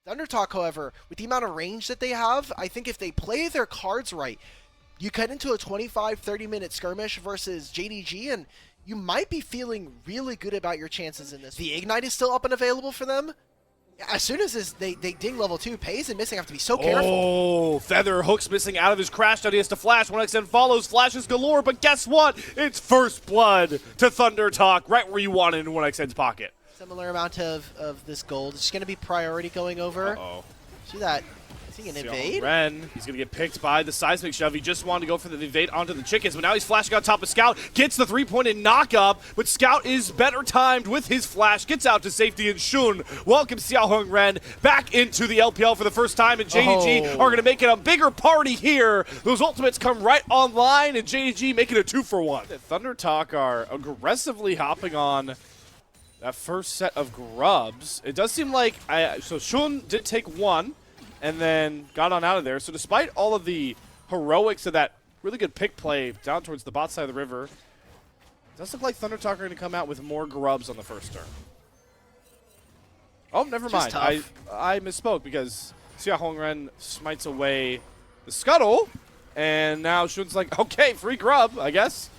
ThunderTalk, however, with the amount of range that they have, I think if they play their cards right, you cut into a 25-30 minute skirmish versus JDG, and you might be feeling really good about your chances in this. The Ignite is still up and available for them. As soon as they ding level 2, Pays and Missing have to be so careful. Oh, Feather hooks Missing out of his crash down. He has to flash. 1xN follows, flashes galore, but guess what? It's first blood to ThunderTalk, right where you want it in 1xN's pocket. Similar amount of this gold. It's going to be priority going over. Uh-oh. See that? Is he an invade? Ren, he's going to get picked by the seismic shove. He just wanted to go for the invade onto the chickens, but now he's flashing on top of Scout, gets the 3-point knock up, but Scout is better timed with his flash, gets out to safety, and Shun welcomes Xiaohong Ren back into the LPL for the first time, and JDG are going to make it a bigger party here. Those ultimates come right online, and JDG making a 2-for-1. ThunderTalk are aggressively hopping on that first set of grubs. It does seem like, so Shun did take one, and then got on out of there. So despite all of the heroics of that really good pick play down towards the bot side of the river, it does look like ThunderTalk are going to come out with more grubs on the first turn. Oh, never mind. I misspoke because Xia Hongren smites away the scuttle, and now Shun's like, okay, free grub, I guess.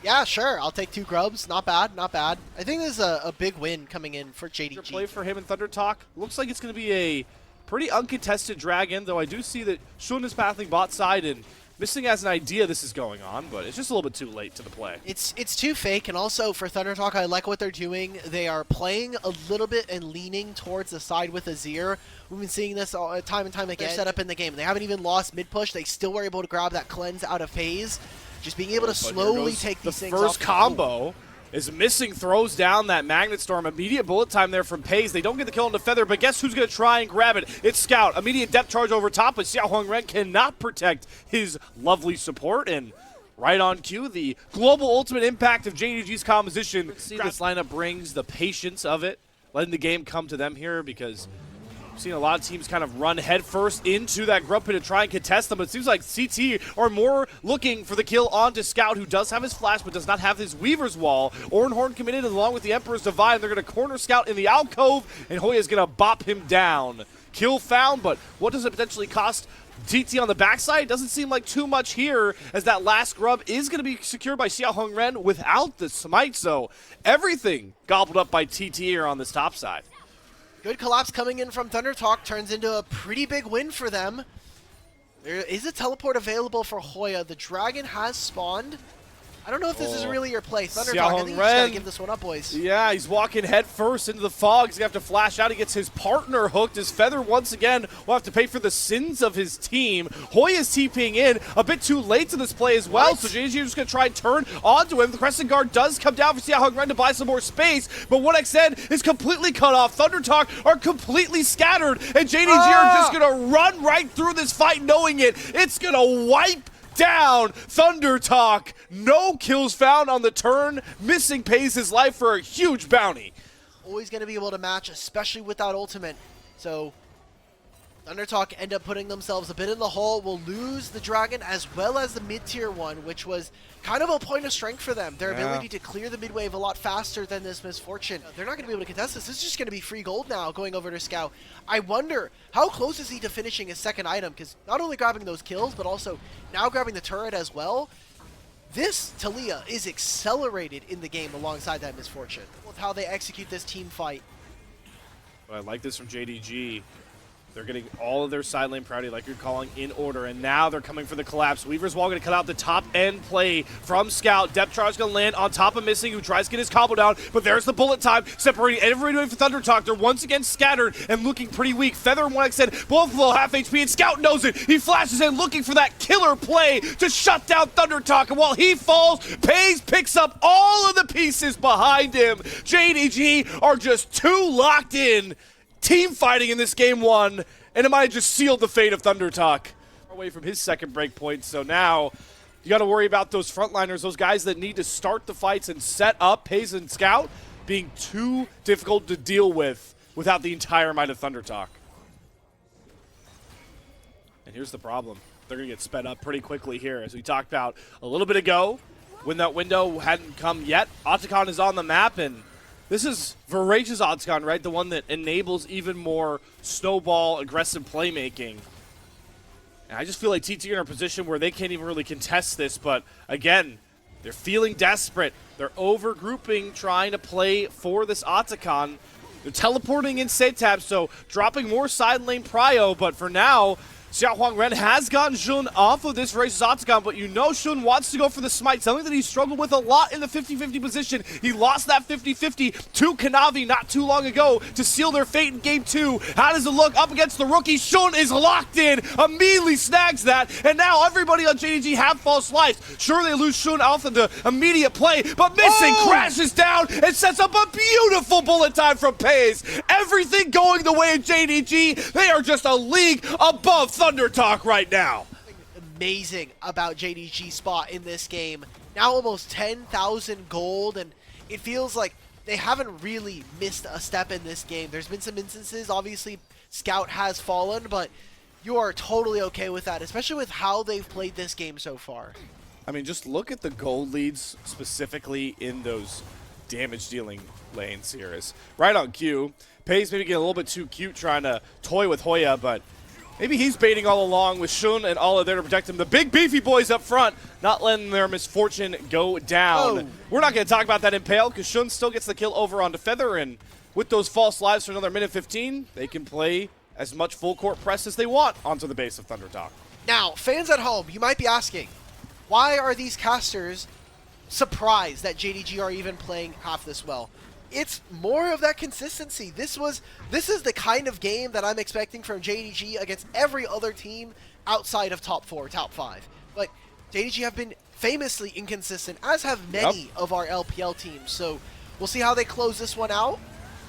Yeah, sure. I'll take 2 grubs. Not bad, not bad. I think this is a big win coming in for JDG. Play for him in ThunderTalk. Looks like it's going to be a pretty uncontested dragon, though I do see that Shun is pathing bot side and Missing has an idea this is going on, but it's just a little bit too late to the play. It's too fake, and also for ThunderTalk, I like what they're doing. They are playing a little bit and leaning towards the side with Azir. We've been seeing this all, time and time again. They're set up in the game. They haven't even lost mid-push. They still were able to grab that cleanse out of phase. Just being able to slowly take these things off. The first combo is Missing, throws down that Magnet Storm. Immediate bullet time there from Pays. They don't get the kill on the Feather, but guess who's going to try and grab it? It's Scout. Immediate depth charge over top, but Xiao Hong Ren cannot protect his lovely support. And right on cue, the global ultimate impact of JDG's composition. See, this lineup brings the patience of it, letting the game come to them here, because we've seen a lot of teams kind of run headfirst into that grub pit to try and contest them, but it seems like CT are more looking for the kill onto Scout, who does have his flash but does not have his Weaver's Wall. Orenhorn committed along with the Emperor's Divide, and they're going to corner Scout in the alcove, and Hoya's going to bop him down. Kill found, but what does it potentially cost TT on the backside? Doesn't seem like too much here, as that last grub is going to be secured by Xiao Hong Ren without the smite, so everything gobbled up by TT here on this top side. Good collapse coming in from ThunderTalk turns into a pretty big win for them. There is a teleport available for Hoya. The dragon has spawned. I don't know if this is really your play. ThunderTalk, I think you just gotta give this one up, boys. Yeah, he's walking head first into the fog. He's gonna have to flash out. He gets his partner hooked. His Feather once again will have to pay for the sins of his team. Hoya's TPing in a bit too late to this play as well, so JDG is just gonna try and turn onto him. The Crescent Guard does come down for Xiao Hong Ren to buy some more space, but 1xN is completely cut off. ThunderTalk are completely scattered, and JDG are just gonna run right through this fight knowing it. It's gonna wipe down ThunderTalk. No kills found on the turn. Missing pays his life for a huge bounty. Always going to be able to match, especially with that ultimate. So ThunderTalk end up putting themselves a bit in the hole. Will lose the dragon as well as the mid-tier one, which was kind of a point of strength for them. Their ability to clear the mid-wave a lot faster than this Misfortune. They're not going to be able to contest this. This is just going to be free gold now going over to Scout. I wonder, how close is he to finishing his second item? Because not only grabbing those kills, but also now grabbing the turret as well. This Talia is accelerated in the game alongside that Misfortune with how they execute this team fight. But I like this from JDG. They're getting all of their side lane priority, like you're calling, in order, and now they're coming for the collapse. Weaver's Wall going to cut out the top end play from Scout. Depth charge going to land on top of Missing, who tries to get his combo down, but there's the bullet time, separating everybody for ThunderTalk. They're once again scattered and looking pretty weak. Feather and 1xN both below half HP, and Scout knows it. He flashes in looking for that killer play to shut down ThunderTalk, and while he falls, Pays picks up all of the pieces behind him. JDG are just too locked in. Team fighting in this game one, and it might have just sealed the fate of ThunderTalk. Away from his second break point, so now you got to worry about those frontliners, those guys that need to start the fights and set up Pays and Scout being too difficult to deal with without the entire might of ThunderTalk. And here's the problem. They're going to get sped up pretty quickly here, as we talked about a little bit ago when that window hadn't come yet. Otacon is on the map, and This is Voracious Oddscon, right? The one that enables even more snowball, aggressive playmaking. And I just feel like TT are in a position where they can't even really contest this, but again, they're feeling desperate. They're over-grouping, trying to play for this Otacon. They're teleporting in Setab, so dropping more side lane prio, but for now, Xiao Ren has gotten Xun off of this Voracious Octagon, but you know Xun wants to go for the smite, something that he struggled with a lot in the 50-50 position. He lost that 50-50 to Kanavi not too long ago to seal their fate in Game 2. How does it look up against the rookie? Xun is locked in, immediately snags that, and now everybody on JDG have false lives. Sure, they lose Xun off of the immediate play, but missing crashes down and sets up a beautiful bullet time from Pays. Everything going the way of JDG. They are just a league above ThunderTalk right now. Amazing about JDG's spot in this game. Now almost 10,000 gold, and it feels like they haven't really missed a step in this game. There's been some instances, obviously Scout has fallen, but you are totally okay with that, especially with how they've played this game so far. I mean, just look at the gold leads specifically in those damage dealing lanes here. Is right on cue. Pays maybe get a little bit too cute trying to toy with Hoya, but maybe he's baiting all along with Xun and Ala there to protect him. The big beefy boys up front, not letting their misfortune go down. Oh. We're not going to talk about that in Pale because Xun still gets the kill over onto Feather, and with those false lives for another minute 15, they can play as much full court press as they want onto the base of ThunderTalk. Now, fans at home, you might be asking, why are these casters surprised that JDG are even playing half this well? It's more of that consistency. This is the kind of game that I'm expecting from JDG against every other team outside of top 4, top 5. But JDG have been famously inconsistent, as have many of our LPL teams. So we'll see how they close this one out.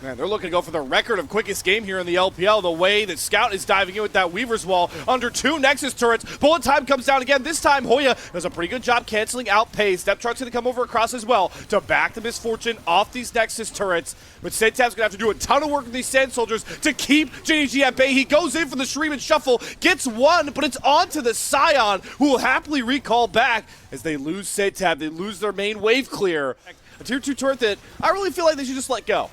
Man, they're looking to go for the record of quickest game here in the LPL. The way that Scout is diving in with that Weaver's Wall under 2 Nexus turrets. Bullet time comes down again. This time, Hoya does a pretty good job canceling out Pays. Step Truck's going to come over across as well to back the misfortune off these Nexus turrets. But Setab's going to have to do a ton of work with these Sand Soldiers to keep JDG at bay. He goes in for the Shreeman Shuffle, gets one, but it's onto the Scion, who will happily recall back as they lose Setab. They lose their main wave clear. A tier 2 turret that I really feel like they should just let go.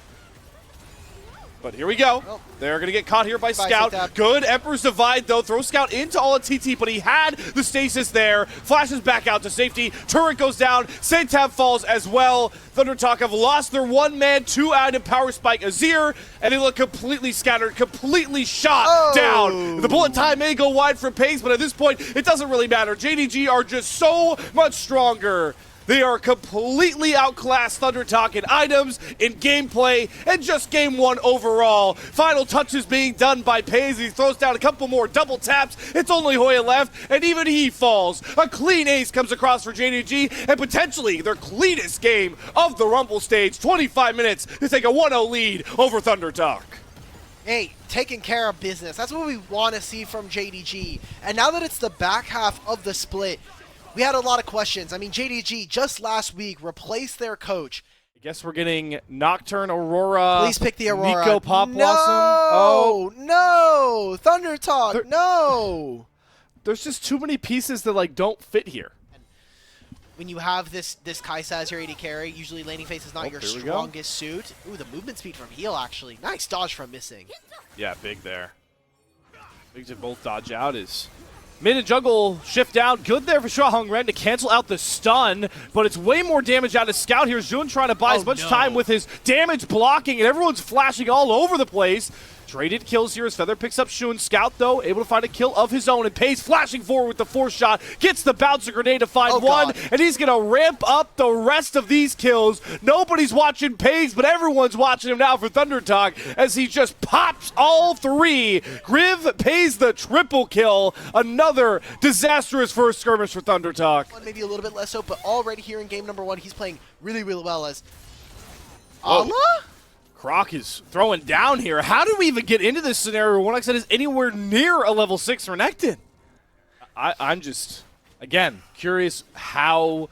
But here we go. Oh. They're going to get caught here by Scout. Good Emperor's Divide, though. Throws Scout into all of TT, but he had the stasis there. Flashes back out to safety. Turret goes down. Setab falls as well. ThunderTalk have lost their 1-man, 2-item power spike Azir, and they look completely scattered, completely shot down. The bullet time may go wide for Pays, but at this point, it doesn't really matter. JDG are just so much stronger. They are completely outclassed ThunderTalk in items, in gameplay, and just game 1 overall. Final touches being done by Pays. He throws down a couple more double taps. It's only Hoya left, and even he falls. A clean ace comes across for JDG, and potentially their cleanest game of the Rumble stage. 25 minutes to take a 1-0 lead over ThunderTalk. Hey, taking care of business. That's what we want to see from JDG. And now that it's the back half of the split, we had a lot of questions. I mean, JDG just last week replaced their coach. I guess we're getting Nocturne, Aurora. Please pick the Aurora. Nico, Pop Blossom. No, ThunderTalk, no. There's just too many pieces that like don't fit here. When you have this Kaisa as your AD carry, usually laning phase is not your strongest suit. Ooh, the movement speed from heal, actually. Nice dodge from missing. Yeah, big there. Big to both dodge out is... Mid and jungle shift down. Good there for Xiao Ren to cancel out the stun, but it's way more damage out of Scout here. Xun trying to buy as much time with his damage blocking, and everyone's flashing all over the place. Traded kills here as Feather picks up Xun. Scout, though, able to find a kill of his own, and Pays flashing forward with the 4th shot. Gets the bouncer grenade to find one, and he's going to ramp up the rest of these kills. Nobody's watching Pays, but everyone's watching him now for ThunderTalk as he just pops all 3. Griv pays the triple kill. Another disastrous first skirmish for ThunderTalk. Maybe a little bit less so, but already here in game number 1, he's playing really, really well as Ala? Croc is throwing down here. How do we even get into this scenario where 1xN is anywhere near a level 6 Renekton? I'm just, again, curious how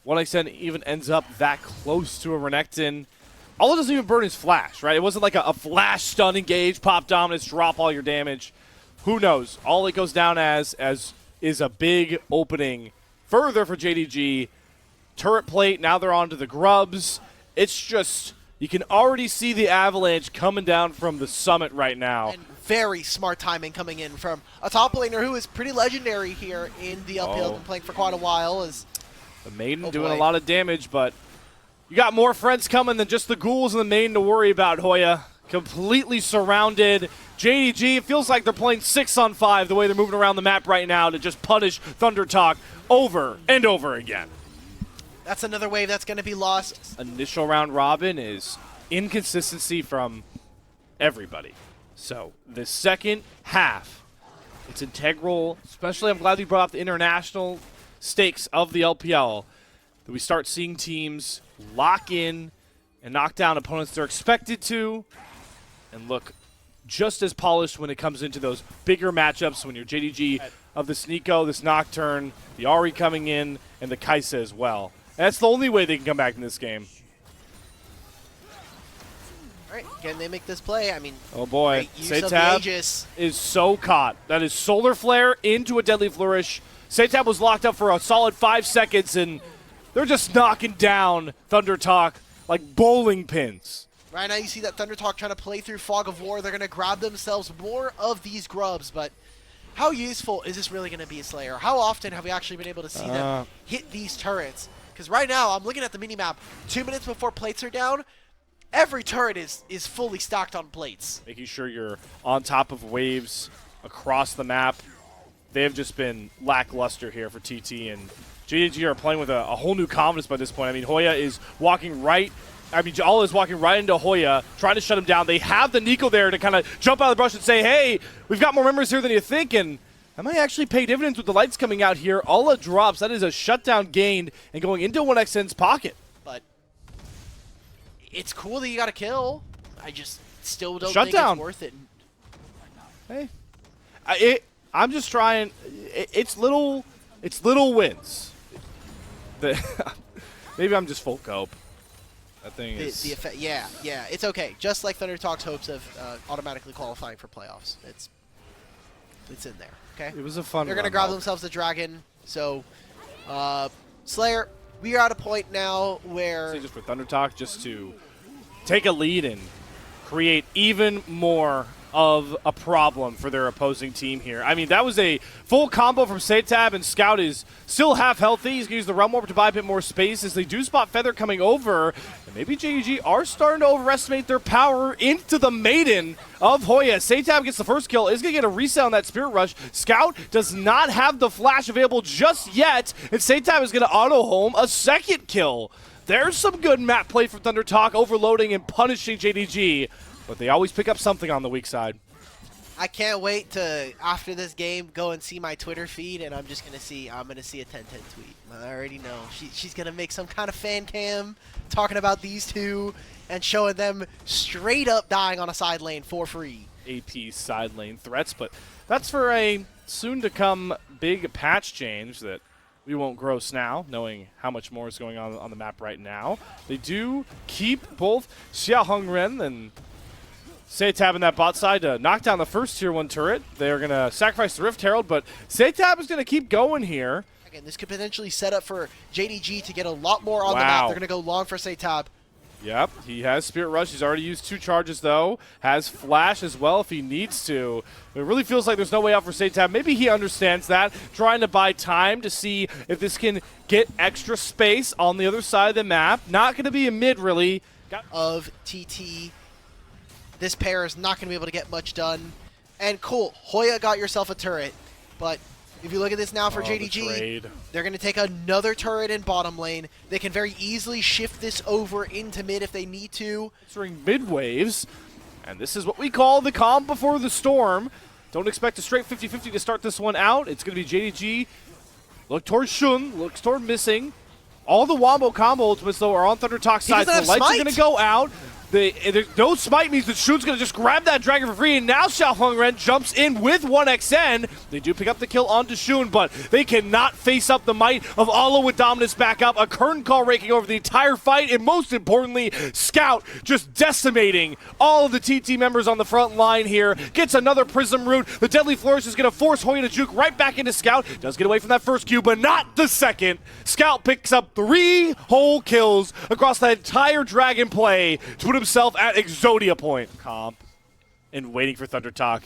1xN even ends up that close to a Renekton. All it doesn't even burn his flash, right? It wasn't like a flash stun engage, pop dominance, drop all your damage. Who knows? All it goes down as is a big opening further for JDG. Turret plate, now they're on to the grubs. It's just You can already see the avalanche coming down from the summit right now. And very smart timing coming in from a top laner who is pretty legendary here in the LPL, been playing for quite a while. The Maiden doing a lot of damage, but you got more friends coming than just the ghouls and the Maiden to worry about, Hoya. Completely surrounded. JDG, it feels like they're playing 6-on-5 the way they're moving around the map right now to just punish ThunderTalk over and over again. That's another wave that's going to be lost. Initial round robin is inconsistency from everybody. So the second half, it's integral, especially I'm glad you brought up the international stakes of the LPL, that we start seeing teams lock in and knock down opponents they're expected to and look just as polished when it comes into those bigger matchups when you're JDG of the Sneeko, this Nocturne, the Ahri coming in, and the Kaisa as well. And that's the only way they can come back in this game. All right, can they make this play? I mean, oh boy, Setab is so caught. That is Solar Flare into a Deadly Flourish. Setab was locked up for a solid 5 seconds, and they're just knocking down ThunderTalk like bowling pins. Right now you see that ThunderTalk trying to play through Fog of War. They're going to grab themselves more of these grubs, but how useful is this really going to be, Slayer? How often have we actually been able to see them hit these turrets? Because right now, I'm looking at the minimap, 2 minutes before plates are down, every turret is fully stacked on plates. Making sure you're on top of waves across the map. They've just been lackluster here for TT, and JDG are playing with a whole new confidence by this point. I mean, Hoya is walking right. I mean, Jala is walking right into Hoya, trying to shut him down. They have the Nico there to kind of jump out of the brush and say, hey, we've got more members here than you think, and that might actually pay dividends with the lights coming out here. Alla drops. That is a shutdown gained and going into 1xN's pocket. But it's cool that you got a kill. I just still don't think it's worth it. Hey, I'm just trying. It's little wins. Maybe I'm just full cope. That thing is. The effect, yeah, it's okay. Just like ThunderTalk's hopes of automatically qualifying for playoffs. It's in there. Okay. It was a fun. They're gonna grab themselves the dragon. So, Slayer, we are at a point now where just for ThunderTalk, just to take a lead and create even more of a problem for their opposing team here. I mean, that was a full combo from Setab, and Scout is still half healthy. He's going to use the Realm Warp to buy a bit more space as they do spot Feather coming over. And maybe JDG are starting to overestimate their power into the Maiden of Hoya. Setab gets the first kill, is going to get a reset on that Spirit Rush. Scout does not have the flash available just yet, and Setab is going to auto-home a second kill. There's some good map play from ThunderTalk, overloading and punishing JDG. But they always pick up something on the weak side. I can't wait to, after this game, go and see my Twitter feed, and I'm gonna see a 10-10 tweet. I already know. She's gonna make some kind of fan cam talking about these two and showing them straight up dying on a side lane for free. AP side lane threats, but that's for a soon-to-come big patch change that we won't gross now, knowing how much more is going on the map right now. They do keep both Xia Hongren and Setab in that bot side to knock down the first tier 1 turret. They're going to sacrifice the Rift Herald, but Setab is going to keep going here. Again, this could potentially set up for JDG to get a lot more on the map. They're going to go long for Setab. Yep, he has Spirit Rush. He's already used 2 charges, though. Has Flash as well if he needs to. It really feels like there's no way out for Setab. Maybe he understands that, trying to buy time to see if this can get extra space on the other side of the map. Not going to be a mid, really. Of TT. This pair is not going to be able to get much done. And cool, Hoya got yourself a turret. But if you look at this now for JDG, they're going to take another turret in bottom lane. They can very easily shift this over into mid if they need to. Entering mid waves. And this is what we call the calm before the storm. Don't expect a straight 50-50 to start this one out. It's going to be JDG. Look towards Shun, looks toward missing. All the Wombo combo ultimates, though, are on ThunderTalk's side, so the lights are going to go out. There's no smite means that Shun's going to just grab that dragon for free, and now Xiaohongren jumps in with 1xN. They do pick up the kill onto Shun, but they cannot face up the might of Alo with dominance back up. A curtain call raking over the entire fight, and most importantly, Scout just decimating all of the TT members on the front line here. Gets another Prism root. The Deadly Flourish is going to force Hoya to juke right back into Scout. Does get away from that first Q, but not the second. Scout picks up 3 whole kills across the entire dragon play to put himself at Exodia point. Comp and waiting for ThunderTalk,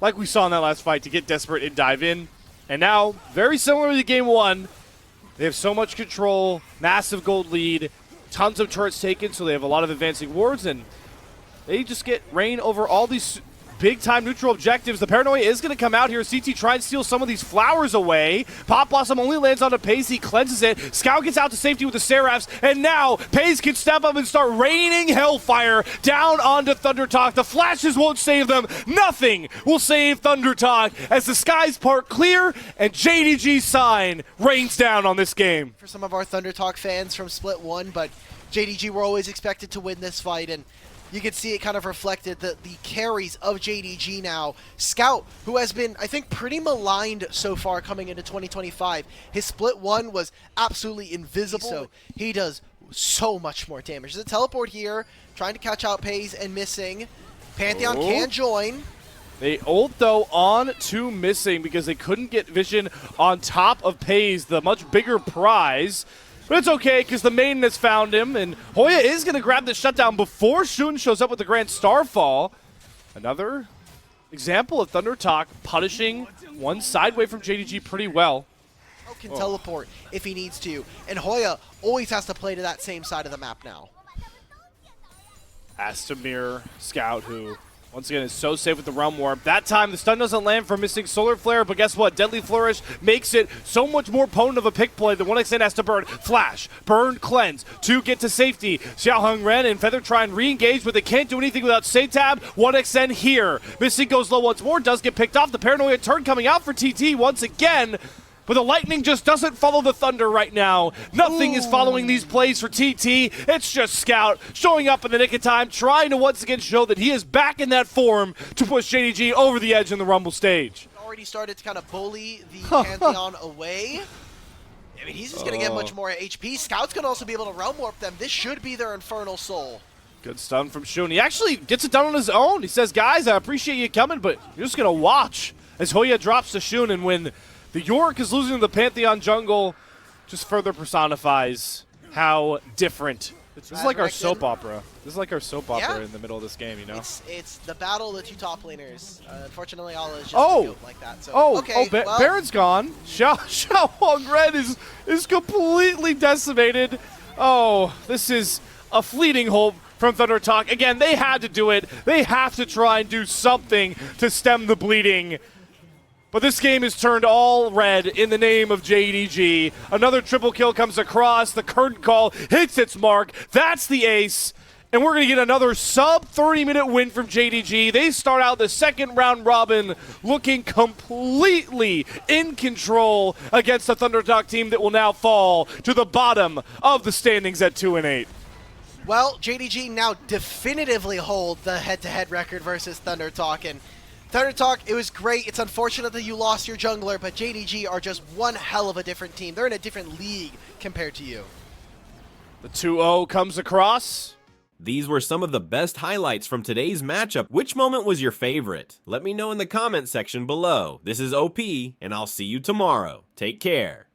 like we saw in that last fight, to get desperate and dive in. And now, very similar to game 1, they have so much control, massive gold lead, tons of turrets taken, so they have a lot of advancing wards, and they just get reign over all these big-time neutral objectives. The Paranoia is going to come out here. CT try and steal some of these flowers away. Pop Blossom only lands on a Paze. He cleanses it. Scout gets out to safety with the Seraphs, and now Paze can step up and start raining Hellfire down onto ThunderTalk. The flashes won't save them. Nothing will save ThunderTalk as the skies part clear and JDG's sign rains down on this game. For some of our ThunderTalk fans from Split 1, but JDG were always expected to win this fight, and you can see it kind of reflected the carries of JDG now. Scout, who has been, I think, pretty maligned so far coming into 2025. His Split 1 was absolutely invisible, so he does so much more damage. There's a teleport here, trying to catch out Paze and missing. Pantheon can join. They ult, though, on to missing because they couldn't get vision on top of Paze, the much bigger prize. But it's okay, because the maiden has found him, and Hoya is going to grab the shutdown before Shun shows up with the Grand Starfall. Another example of ThunderTalk punishing one sideway from JDG pretty well. Can teleport if he needs to, and Hoya always has to play to that same side of the map now. Has to mirror Scout, who once again is so safe with the Realm Warp. That time the stun doesn't land for missing Solar Flare, but guess what? Deadly Flourish makes it so much more potent of a pick play. The 1xN has to burn Flash, burn Cleanse to get to safety. Xiaohongren and Feather try and re-engage, but they can't do anything without Satab. 1xN here. Missing goes low once more, does get picked off. The Paranoia turn coming out for TT once again. But the lightning just doesn't follow the thunder right now. Nothing is following these plays for TT. It's just Scout showing up in the nick of time, trying to once again show that he is back in that form to push JDG over the edge in the Rumble stage. Already started to kind of bully the Pantheon away. I mean, he's just going to get much more HP. Scout's going to also be able to Realm Warp them. This should be their Infernal Soul. Good stun from Shun. He actually gets it done on his own. He says, guys, I appreciate you coming, but you're just going to watch as Hoya drops to Shun, and when the York is losing to the Pantheon jungle, just further personifies how different. This is like our soap opera. This is like our soap opera in the middle of this game, you know? It's the battle of the two top laners. Unfortunately, Allah is just a goat like that. So, okay, well, Baron's gone. Xiaohongren is completely decimated. Oh, this is a fleeting hope from ThunderTalk. Again, they had to do it. They have to try and do something to stem the bleeding. But this game is turned all red in the name of JDG. Another triple kill comes across. The curtain call hits its mark. That's the ace. And we're going to get another sub-30-minute win from JDG. They start out the second round robin looking completely in control against the ThunderTalk team that will now fall to the bottom of the standings at 2-8. Well, JDG now definitively hold the head-to-head record versus ThunderTalk. And ThunderTalk, it was great. It's unfortunate that you lost your jungler, but JDG are just one hell of a different team. They're in a different league compared to you. The 2-0 comes across. These were some of the best highlights from today's matchup. Which moment was your favorite? Let me know in the comment section below. This is OP, and I'll see you tomorrow. Take care.